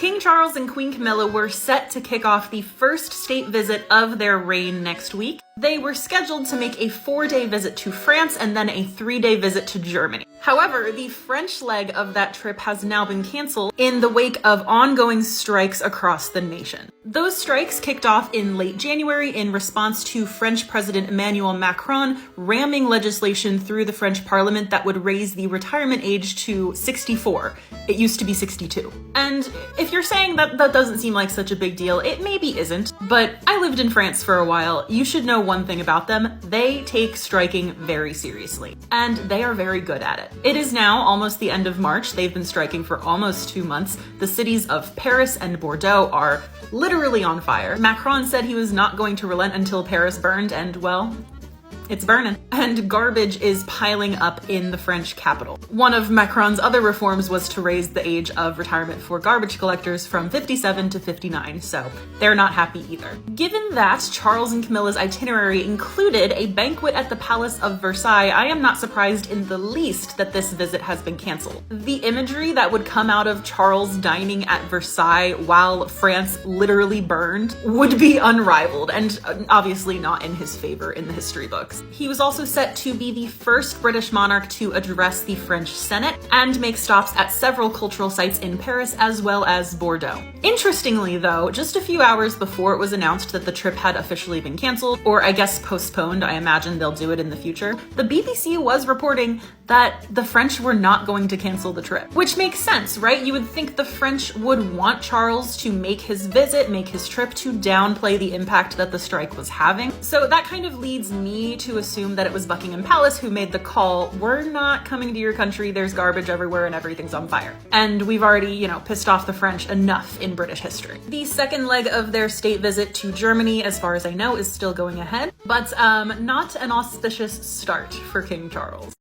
King Charles and Queen Camilla were set to kick off the first state visit of their reign next week. They were scheduled to make a 4-day visit to France and then a 3-day visit to Germany. However, the French leg of that trip has now been canceled in the wake of ongoing strikes across the nation. Those strikes kicked off in late January in response to French President Emmanuel Macron ramming legislation through the French parliament that would raise the retirement age to 64. It used to be 62. And if you're saying that doesn't seem like such a big deal, it maybe isn't, but I lived in France for a while. You should know one thing about them: they take striking very seriously, and they are very good at it. It is now almost the end of March. They've been striking for almost 2 months. The cities of Paris and Bordeaux are literally on fire. Macron said he was not going to relent until Paris burned, and well, it's burning. And garbage is piling up in the French capital. One of Macron's other reforms was to raise the age of retirement for garbage collectors from 57 to 59, so they're not happy either. Given that Charles and Camilla's itinerary included a banquet at the Palace of Versailles, I am not surprised in the least that this visit has been canceled. The imagery that would come out of Charles dining at Versailles while France literally burned would be unrivaled, and obviously not in his favor in the history books. He was also set to be the first British monarch to address the French Senate and make stops at several cultural sites in Paris as well as Bordeaux. Interestingly though, just a few hours before it was announced that the trip had officially been canceled, or I guess postponed, I imagine they'll do it in the future, the BBC was reporting that the French were not going to cancel the trip. Which makes sense, right? You would think the French would want Charles to make his visit, make his trip, to downplay the impact that the strike was having. So that kind of leads me to assume that it was Buckingham Palace who made the call: we're not coming to your country, there's garbage everywhere and everything's on fire. And we've already, pissed off the French enough in British history. The second leg of their state visit to Germany, as far as I know, is still going ahead, but not an auspicious start for King Charles.